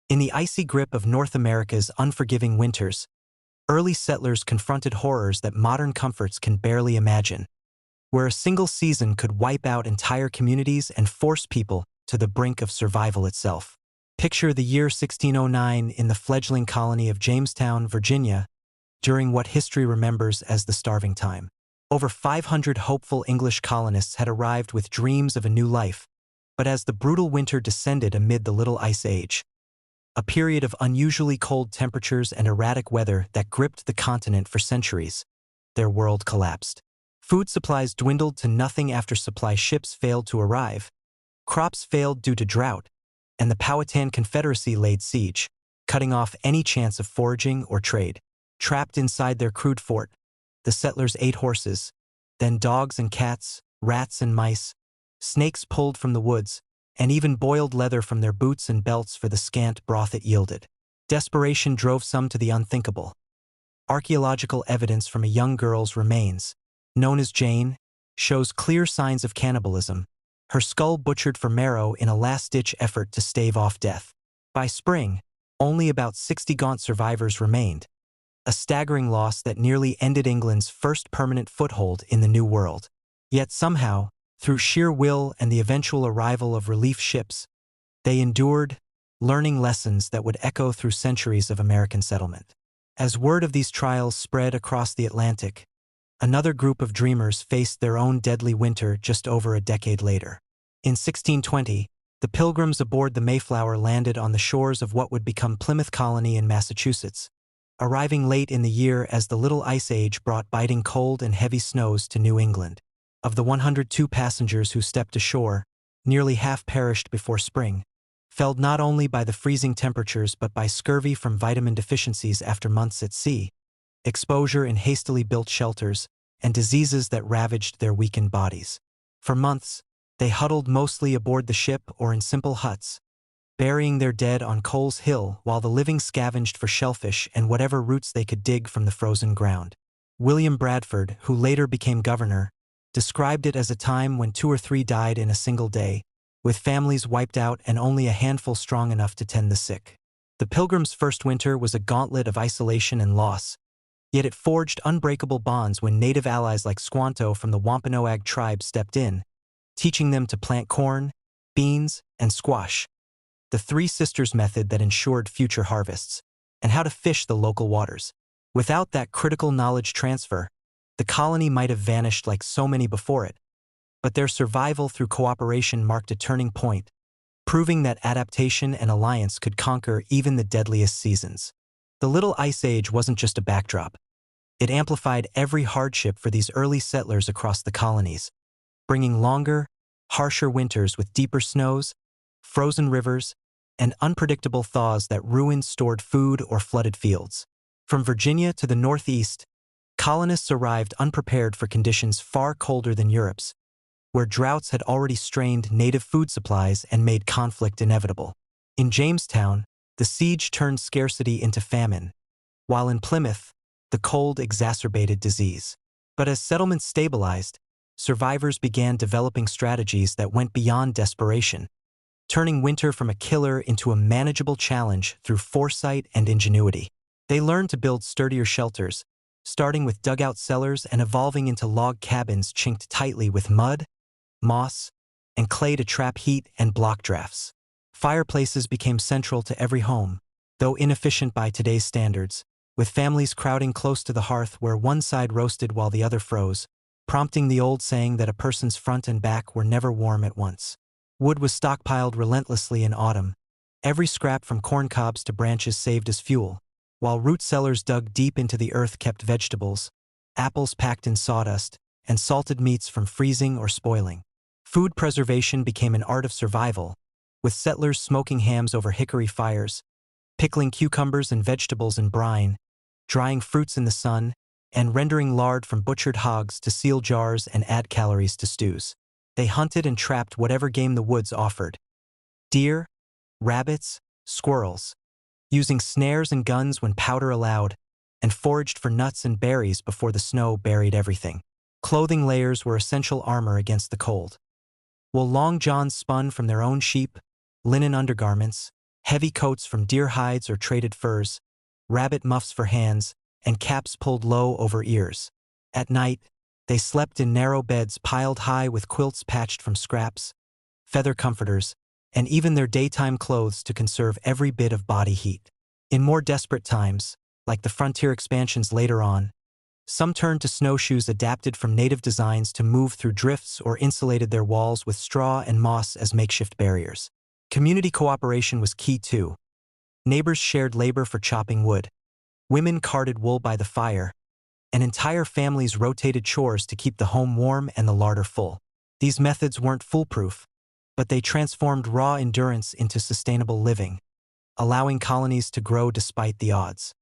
In the icy grip of North America's unforgiving winters, early settlers confronted horrors that modern comforts can barely imagine, where a single season could wipe out entire communities and force people to the brink of survival itself. Picture the year 1609 in the fledgling colony of Jamestown, Virginia, during what history remembers as the Starving Time. Over 500 hopeful English colonists had arrived with dreams of a new life, but as the brutal winter descended amid the Little Ice Age, a period of unusually cold temperatures and erratic weather that gripped the continent for centuries, their world collapsed. Food supplies dwindled to nothing after supply ships failed to arrive, crops failed due to drought, and the Powhatan Confederacy laid siege, cutting off any chance of foraging or trade. Trapped inside their crude fort, the settlers ate horses, then dogs and cats, rats and mice, snakes pulled from the woods, and even boiled leather from their boots and belts for the scant broth it yielded. Desperation drove some to the unthinkable. Archaeological evidence from a young girl's remains, known as Jane, shows clear signs of cannibalism, her skull butchered for marrow in a last-ditch effort to stave off death. By spring, only about 60 gaunt survivors remained, a staggering loss that nearly ended England's first permanent foothold in the New World. Yet somehow, through sheer will and the eventual arrival of relief ships, they endured, learning lessons that would echo through centuries of American settlement. As word of these trials spread across the Atlantic, another group of dreamers faced their own deadly winter just over a decade later. In 1620, the Pilgrims aboard the Mayflower landed on the shores of what would become Plymouth Colony in Massachusetts, arriving late in the year as the Little Ice Age brought biting cold and heavy snows to New England. Of the 102 passengers who stepped ashore, nearly half perished before spring, felled not only by the freezing temperatures but by scurvy from vitamin deficiencies after months at sea, exposure in hastily built shelters, and diseases that ravaged their weakened bodies. For months, they huddled mostly aboard the ship or in simple huts, burying their dead on Coles Hill while the living scavenged for shellfish and whatever roots they could dig from the frozen ground. William Bradford, who later became governor, described it as a time when 2 or 3 died in a single day, with families wiped out and only a handful strong enough to tend the sick. The Pilgrims' first winter was a gauntlet of isolation and loss, yet it forged unbreakable bonds when native allies like Squanto from the Wampanoag tribe stepped in, teaching them to plant corn, beans, and squash, the Three Sisters method that ensured future harvests, and how to fish the local waters. Without that critical knowledge transfer, the colony might have vanished like so many before it, but their survival through cooperation marked a turning point, proving that adaptation and alliance could conquer even the deadliest seasons. The Little Ice Age wasn't just a backdrop. It amplified every hardship for these early settlers across the colonies, bringing longer, harsher winters with deeper snows, frozen rivers, and unpredictable thaws that ruined stored food or flooded fields. From Virginia to the Northeast, colonists arrived unprepared for conditions far colder than Europe's, where droughts had already strained native food supplies and made conflict inevitable. In Jamestown, the siege turned scarcity into famine, while in Plymouth, the cold exacerbated disease. But as settlements stabilized, survivors began developing strategies that went beyond desperation, turning winter from a killer into a manageable challenge through foresight and ingenuity. They learned to build sturdier shelters, starting with dugout cellars and evolving into log cabins chinked tightly with mud, moss, and clay to trap heat and block drafts. Fireplaces became central to every home, though inefficient by today's standards, with families crowding close to the hearth where one side roasted while the other froze, prompting the old saying that a person's front and back were never warm at once. Wood was stockpiled relentlessly in autumn, every scrap from corn cobs to branches saved as fuel, while root cellars dug deep into the earth kept vegetables, apples packed in sawdust, and salted meats from freezing or spoiling. Food preservation became an art of survival, with settlers smoking hams over hickory fires, pickling cucumbers and vegetables in brine, drying fruits in the sun, and rendering lard from butchered hogs to seal jars and add calories to stews. They hunted and trapped whatever game the woods offered: deer, rabbits, squirrels, using snares and guns when powder allowed, and foraged for nuts and berries before the snow buried everything. Clothing layers were essential armor against the cold. Wool long johns spun from their own sheep, linen undergarments, heavy coats from deer hides or traded furs, rabbit muffs for hands, and caps pulled low over ears. At night, they slept in narrow beds piled high with quilts patched from scraps, feather comforters, and even their daytime clothes to conserve every bit of body heat. In more desperate times, like the frontier expansions later on, some turned to snowshoes adapted from native designs to move through drifts or insulated their walls with straw and moss as makeshift barriers. Community cooperation was key too. Neighbors shared labor for chopping wood. Women carded wool by the fire, and entire families rotated chores to keep the home warm and the larder full. These methods weren't foolproof, but they transformed raw endurance into sustainable living, allowing colonies to grow despite the odds.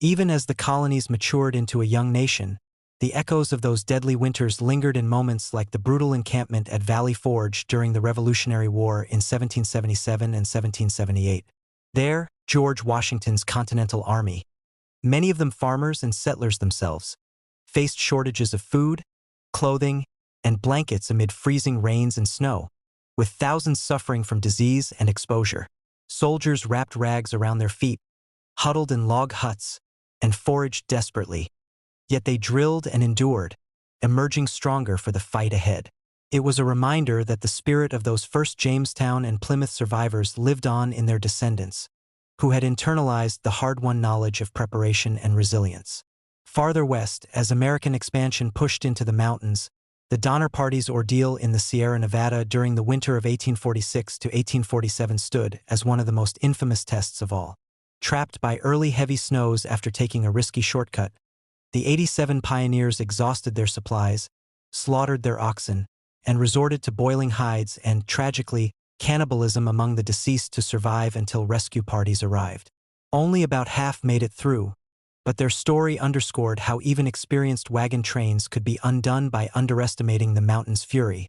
Even as the colonies matured into a young nation, the echoes of those deadly winters lingered in moments like the brutal encampment at Valley Forge during the Revolutionary War in 1777 and 1778. There, George Washington's Continental Army, many of them farmers and settlers themselves, faced shortages of food, clothing, and blankets amid freezing rains and snow, with thousands suffering from disease and exposure. Soldiers wrapped rags around their feet, huddled in log huts, and foraged desperately. Yet they drilled and endured, emerging stronger for the fight ahead. It was a reminder that the spirit of those first Jamestown and Plymouth survivors lived on in their descendants, who had internalized the hard-won knowledge of preparation and resilience. Farther west, as American expansion pushed into the mountains, the Donner Party's ordeal in the Sierra Nevada during the winter of 1846 to 1847 stood as one of the most infamous tests of all. Trapped by early heavy snows after taking a risky shortcut, the 87 pioneers exhausted their supplies, slaughtered their oxen, and resorted to boiling hides and, tragically, cannibalism among the deceased to survive until rescue parties arrived. Only about half made it through, but their story underscored how even experienced wagon trains could be undone by underestimating the mountain's fury,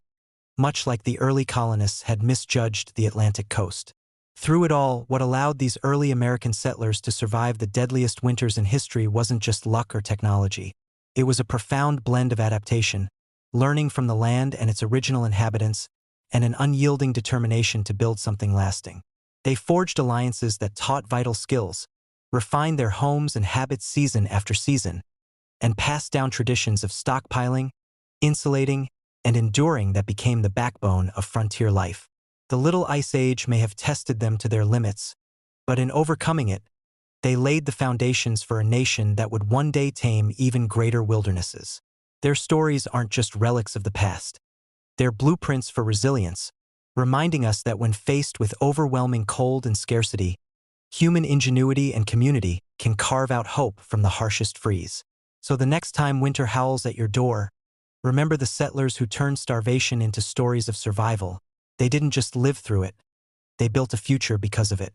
much like the early colonists had misjudged the Atlantic coast. Through it all, what allowed these early American settlers to survive the deadliest winters in history wasn't just luck or technology. It was a profound blend of adaptation, learning from the land and its original inhabitants, and an unyielding determination to build something lasting. They forged alliances that taught vital skills, refined their homes and habits season after season, and passed down traditions of stockpiling, insulating, and enduring that became the backbone of frontier life. The Little Ice Age may have tested them to their limits, but in overcoming it, they laid the foundations for a nation that would one day tame even greater wildernesses. Their stories aren't just relics of the past. They're blueprints for resilience, reminding us that when faced with overwhelming cold and scarcity, human ingenuity and community can carve out hope from the harshest freeze. So the next time winter howls at your door, remember the settlers who turned starvation into stories of survival. They didn't just live through it, they built a future because of it.